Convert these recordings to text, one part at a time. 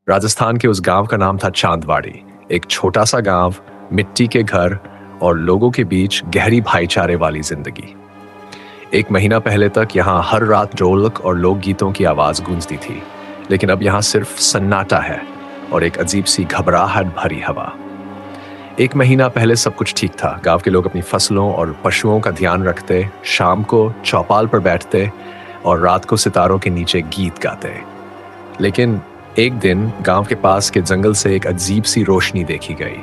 राजस्थान के उस गांव का नाम था चांदवाड़ी। एक छोटा सा गांव, मिट्टी के घर और लोगों के बीच गहरी भाईचारे वाली जिंदगी। एक महीना पहले तक यहाँ हर रात ढोलक और लोकगीतों की आवाज गूंजती थी, लेकिन अब यहाँ सिर्फ सन्नाटा है और एक अजीब सी घबराहट भरी हवा। एक महीना पहले सब कुछ ठीक था। गांव के लोग अपनी फसलों और पशुओं का ध्यान रखते, शाम को चौपाल पर बैठते और रात को सितारों के नीचे गीत गाते। लेकिन एक दिन गांव के पास के जंगल से एक अजीब सी रोशनी देखी गई।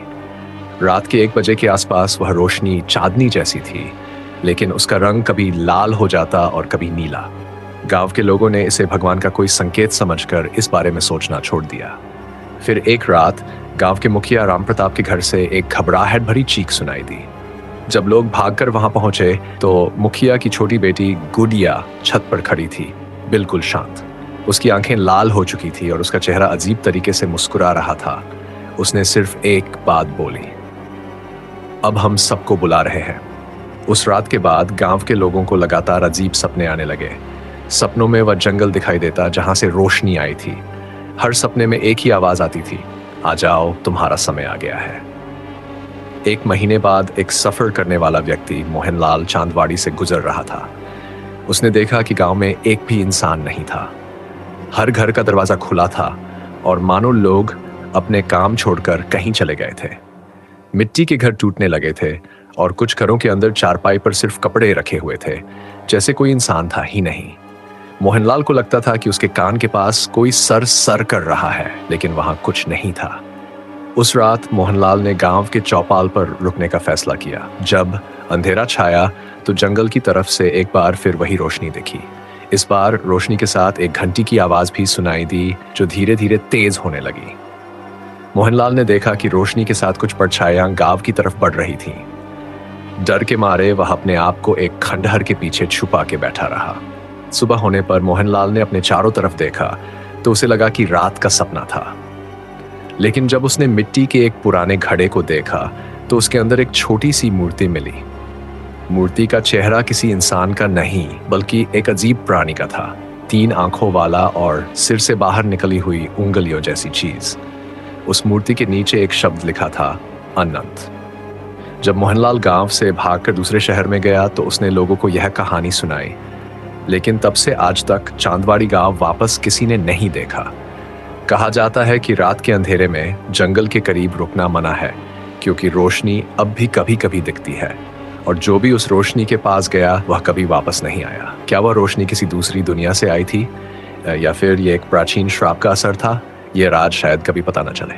रात के 1 बजे के आसपास वह रोशनी चांदनी जैसी थी, लेकिन उसका रंग कभी लाल हो जाता और कभी नीला। गांव के लोगों ने इसे भगवान का कोई संकेत समझकर इस बारे में सोचना छोड़ दिया। फिर एक रात गांव के मुखिया राम प्रताप के घर से एक घबराहट भरी चीख सुनाई दी। जब लोग भागकर वहां पहुंचे तो मुखिया की छोटी बेटी गुडिया छत पर खड़ी थी, बिल्कुल शांत। उसकी आंखें लाल हो चुकी थी और उसका चेहरा अजीब तरीके से मुस्कुरा रहा था। उसने सिर्फ एक बात बोली, अब हम सबको बुला रहे हैं। उस रात के बाद गांव के लोगों को लगातार अजीब सपने आने लगे। सपनों में वह जंगल दिखाई देता जहां से रोशनी आई थी। हर सपने में एक ही आवाज आती थी, आ जाओ, तुम्हारा समय आ गया है। एक महीने बाद एक सफर करने वाला व्यक्ति मोहनलाल चांदवाड़ी से गुजर रहा था। उसने देखा कि गांव में एक भी इंसान नहीं था। हर घर का दरवाजा खुला था और मानो लोग अपने काम छोड़कर कहीं चले गए थे। मिट्टी के घर टूटने लगे थे और कुछ घरों के अंदर चारपाई पर सिर्फ कपड़े रखे हुए थे, जैसे कोई इंसान था ही नहीं। मोहनलाल को लगता था कि उसके कान के पास कोई सर सर कर रहा है, लेकिन वहां कुछ नहीं था। उस रात मोहनलाल ने गांव के चौपाल पर रुकने का फैसला किया। जब अंधेरा छाया तो जंगल की तरफ से एक बार फिर वही रोशनी दिखी। इस बार रोशनी के साथ एक घंटी की आवाज भी सुनाई दी, जो धीरे धीरे तेज होने लगी। मोहनलाल ने देखा कि रोशनी के साथ कुछ परछाइयां गांव की तरफ बढ़ रही थीं। डर के मारे वह अपने आप को एक खंडहर के पीछे छुपा के बैठा रहा। सुबह होने पर मोहनलाल ने अपने चारों तरफ देखा तो उसे लगा कि रात का सपना था। लेकिन जब उसने मिट्टी के एक पुराने घड़े को देखा तो उसके अंदर एक छोटी सी मूर्ति मिली। मूर्ति का चेहरा किसी इंसान का नहीं, बल्कि एक अजीब प्राणी का था। 3 आंखों वाला और सिर से बाहर निकली हुई उंगलियों जैसी चीज। उस मूर्ति के नीचे एक शब्द लिखा था, अनंत। जब मोहनलाल गांव से भागकर दूसरे शहर में गया तो उसने लोगों को यह कहानी सुनाई, लेकिन तब से आज तक चांदवाड़ी गांव वापस किसी ने नहीं देखा। कहा जाता है कि रात के अंधेरे में जंगल के करीब रुकना मना है, क्योंकि रोशनी अब भी कभी कभी दिखती है और जो भी उस रोशनी के पास गया वह कभी वापस नहीं आया। क्या वह रोशनी किसी दूसरी दुनिया से आई थी या फिर ये एक प्राचीन श्राप का असर था? ये राज शायद कभी पता न चले।